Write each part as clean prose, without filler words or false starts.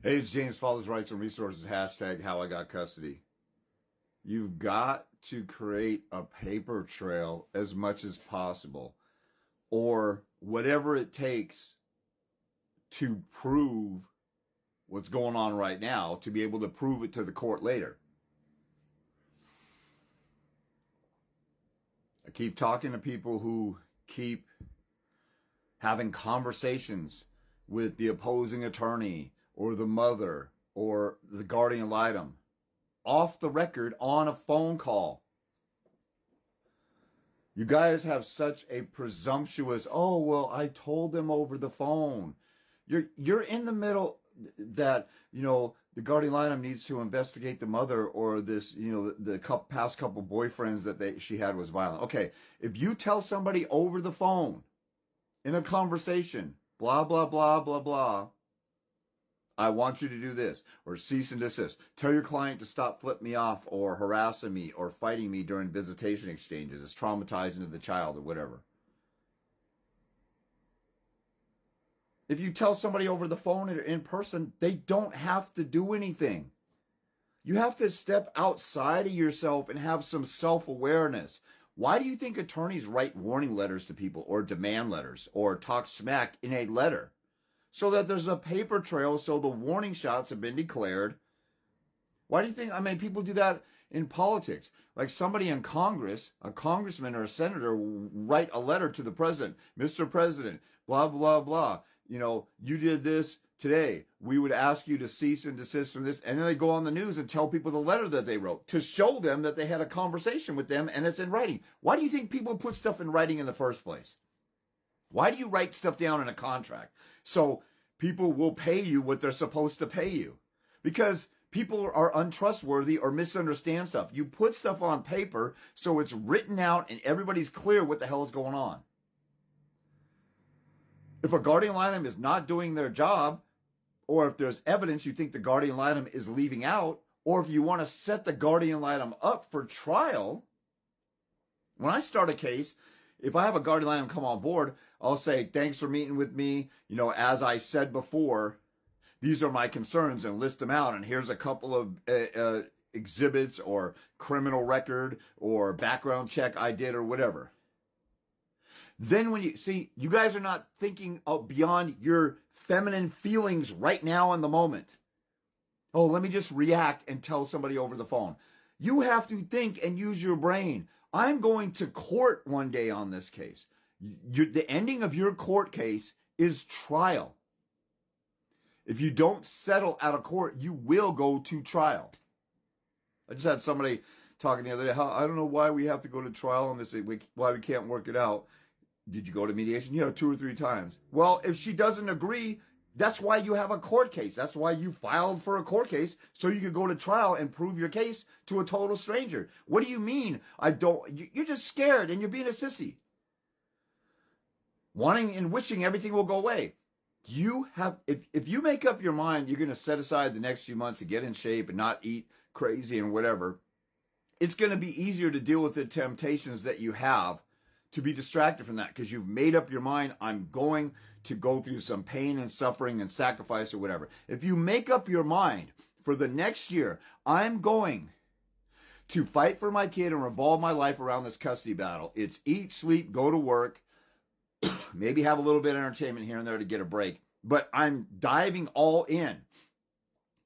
Hey, it's James, Father's Rights and Resources, hashtag how I got custody. You've got to create a paper trail as much as possible, or whatever it takes to prove what's going on right now, to be able to prove it to the court later. I keep talking to people who keep having conversations with the opposing attorney or the mother or the guardian ad litem off the record on a phone call. You guys have such a presumptuous, oh, well, I told them over the phone. You're in the middle that, the guardian ad litem needs to investigate the mother, or this, the past couple boyfriends that she had was violent. Okay, if you tell somebody over the phone in a conversation, blah, blah, blah, blah, blah, I want you to do this, or cease and desist. Tell your client to stop flipping me off or harassing me or fighting me during visitation exchanges. It's traumatizing to the child or whatever. If you tell somebody over the phone or in person, they don't have to do anything. You have to step outside of yourself and have some self-awareness. Why do you think attorneys write warning letters to people or demand letters or talk smack in a letter? So that there's a paper trail, so the warning shots have been declared. Why do you think, people do that in politics? Like somebody in Congress, a congressman or a senator, write a letter to the president. Mr. President, blah, blah, blah. You did this today. We would ask you to cease and desist from this. And then they go on the news and tell people the letter that they wrote to show them that they had a conversation with them and it's in writing. Why do you think people put stuff in writing in the first place? Why do you write stuff down in a contract? So people will pay you what they're supposed to pay you. Because people are untrustworthy or misunderstand stuff. You put stuff on paper so it's written out and everybody's clear what the hell is going on. If a guardian ad litem is not doing their job, or if there's evidence you think the guardian ad litem is leaving out, or if you want to set the guardian ad litem up for trial, when I start a case, if I have a guardian ad litem come on board, I'll say, thanks for meeting with me. As I said before, these are my concerns, and list them out. And here's a couple of exhibits or criminal record or background check I did or whatever. Then when you guys are not thinking beyond your feminine feelings right now in the moment. Oh, let me just react and tell somebody over the phone. You have to think and use your brain. I'm going to court one day on this case. The ending of your court case is trial. If you don't settle out of court, you will go to trial. I just had somebody talking the other day. I don't know why we have to go to trial on this, why we can't work it out. Did you go to mediation? 2 or 3 times. Well, if she doesn't agree, that's why you have a court case. That's why you filed for a court case, so you could go to trial and prove your case to a total stranger. What do you mean? You're just scared and you're being a sissy. Wanting and wishing everything will go away. If you make up your mind, you're going to set aside the next few months to get in shape and not eat crazy and whatever. It's going to be easier to deal with the temptations that you have to be distracted from that, because you've made up your mind, I'm going to go through some pain and suffering and sacrifice or whatever. If you make up your mind for the next year, I'm going to fight for my kid and revolve my life around this custody battle. It's eat, sleep, go to work, maybe have a little bit of entertainment here and there to get a break, but I'm diving all in.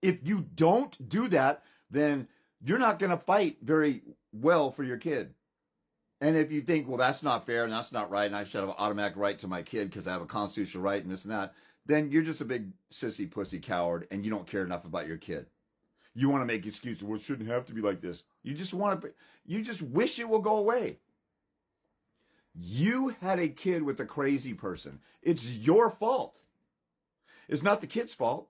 If you don't do that, then you're not going to fight very well for your kid. And if you think, well, that's not fair and that's not right, and I should have an automatic right to my kid because I have a constitutional right and this and that, then you're just a big sissy pussy coward and you don't care enough about your kid. You want to make excuses. Well, it shouldn't have to be like this. You just wish it will go away. You had a kid with a crazy person. It's your fault. It's not the kid's fault.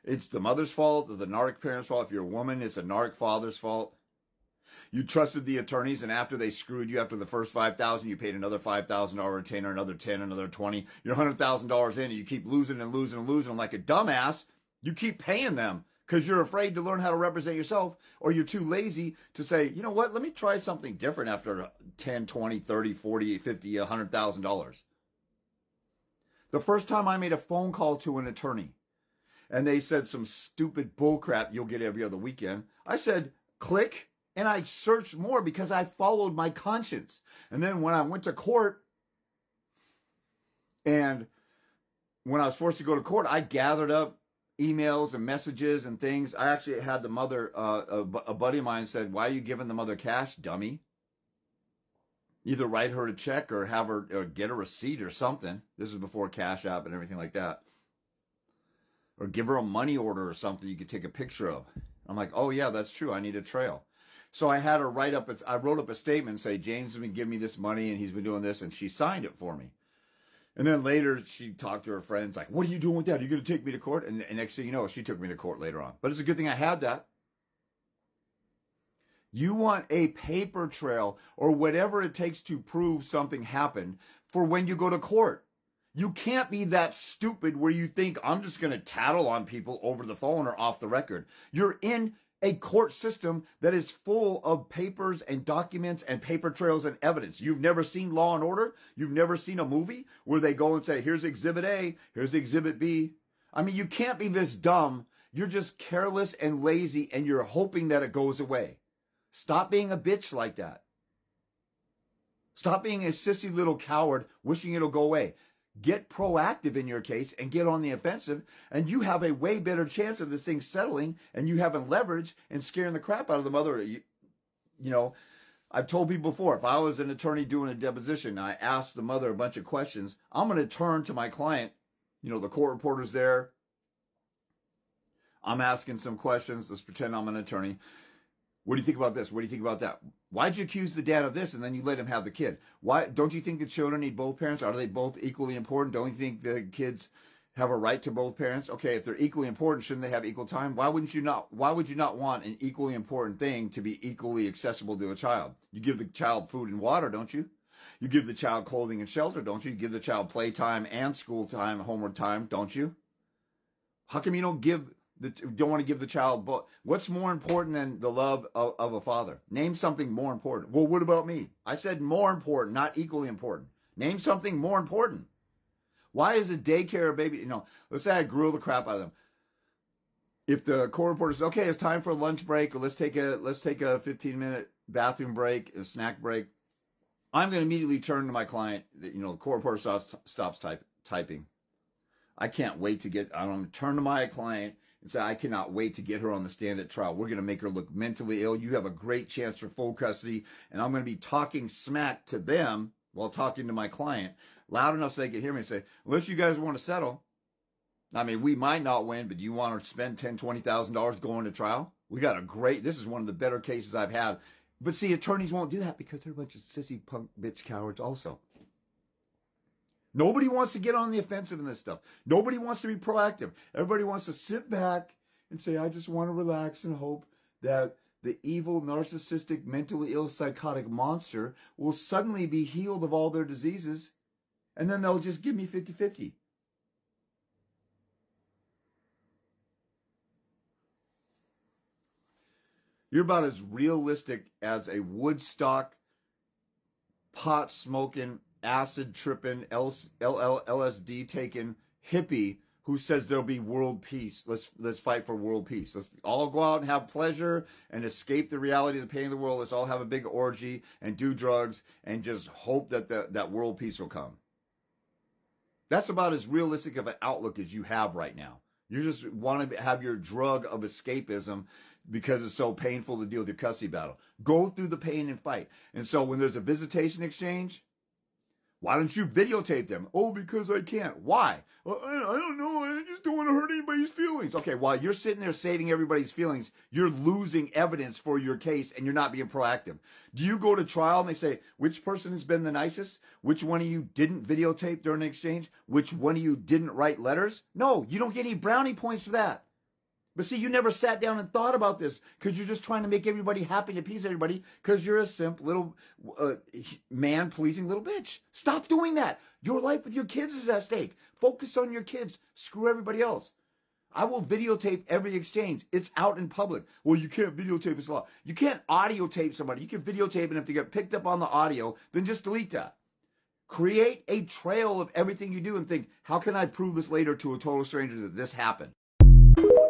It's the mother's fault or the narc parent's fault. If you're a woman, it's a narc father's fault. You trusted the attorneys, and after they screwed you after the first $5,000, you paid another $5,000 retainer, another 10, another 20. You're $100,000 in, and you keep losing and losing and losing like a dumbass. You keep paying them because you're afraid to learn how to represent yourself, or you're too lazy to say, you know what, let me try something different after 10, 20, 30, 40, 50, $100,000. The first time I made a phone call to an attorney, and they said some stupid bullcrap you'll get every other weekend. I said, click, and I searched more because I followed my conscience. And then when I went to court, and when I was forced to go to court, I gathered up emails and messages and things. I actually had the mother, a buddy of mine said, why are you giving the mother cash, dummy? Either write her a check or have her or get a receipt or something. This is before Cash App and everything like that. Or give her a money order or something you could take a picture of. I'm like, oh yeah, that's true. I need a trail. So I had her I wrote up a statement and say, James has been giving me this money and he's been doing this, and she signed it for me. And then later she talked to her friends like, what are you doing with that? Are you going to take me to court? And next thing you know, she took me to court later on. But it's a good thing I had that. You want a paper trail or whatever it takes to prove something happened for when you go to court. You can't be that stupid where you think I'm just going to tattle on people over the phone or off the record. You're in a court system that is full of papers and documents and paper trails and evidence. You've never seen Law and Order. You've never seen a movie where they go and say, here's Exhibit A, here's Exhibit B. I mean, you can't be this dumb. You're just careless and lazy, and you're hoping that it goes away. Stop being a bitch like that. Stop being a sissy little coward wishing it'll go away. Get proactive in your case and get on the offensive, and you have a way better chance of this thing settling and you having leverage and scaring the crap out of the mother. You know, I've told people before, if I was an attorney doing a deposition and I asked the mother a bunch of questions, I'm going to turn to my client. You know, the court reporter's there. I'm asking some questions. Let's pretend I'm an attorney. What do you think about this? What do you think about that? Why'd you accuse the dad of this and then you let him have the kid? Why don't you think the children need both parents? Are they both equally important? Don't you think the kids have a right to both parents? Okay, if they're equally important, shouldn't they have equal time? Why would you not want an equally important thing to be equally accessible to a child? You give the child food and water, don't you? You give the child clothing and shelter, don't you? You give the child playtime and school time, homework time, don't you? How come you don't want to give the child both? What's more important than the love of a father? Name something more important. Well, what about me? I said more important, not equally important. Name something more important. Why is a daycare baby, let's say I grill the crap out of them. If the court reporter says, okay, it's time for a lunch break, or let's take a 15-minute bathroom break, a snack break, I'm going to immediately turn to my client. The court reporter stops typing. I can't wait to I'm going to turn to my client and say, I cannot wait to get her on the stand at trial. We're going to make her look mentally ill. You have a great chance for full custody. And I'm going to be talking smack to them while talking to my client, loud enough so they can hear me and say, unless you guys want to settle, I mean, we might not win, but do you want to spend $10,000, $20,000 going to trial? This is one of the better cases I've had. But see, attorneys won't do that because they're a bunch of sissy punk bitch cowards also. Nobody wants to get on the offensive in this stuff. Nobody wants to be proactive. Everybody wants to sit back and say, I just want to relax and hope that the evil, narcissistic, mentally ill, psychotic monster will suddenly be healed of all their diseases, and then they'll just give me 50-50. You're about as realistic as a Woodstock, pot-smoking, acid-tripping, LSD taking hippie who says there'll be world peace. Let's fight for world peace. Let's all go out and have pleasure and escape the reality of the pain of the world. Let's all have a big orgy and do drugs and just hope that that world peace will come. That's about as realistic of an outlook as you have right now. You just want to have your drug of escapism because it's so painful to deal with your custody battle. Go through the pain and fight. And so when there's a visitation exchange, why don't you videotape them? Oh, because I can't. Why? I don't know. I just don't want to hurt anybody's feelings. Okay, while you're sitting there saving everybody's feelings, you're losing evidence for your case and you're not being proactive. Do you go to trial and they say, which person has been the nicest? Which one of you didn't videotape during the exchange? Which one of you didn't write letters? No, you don't get any brownie points for that. But see, you never sat down and thought about this because you're just trying to make everybody happy and appease everybody because you're a simp little man-pleasing little bitch. Stop doing that. Your life with your kids is at stake. Focus on your kids. Screw everybody else. I will videotape every exchange. It's out in public. Well, you can't videotape this law. You can't audio tape somebody. You can videotape, and if they get picked up on the audio, then just delete that. Create a trail of everything you do and think, how can I prove this later to a total stranger that this happened? you.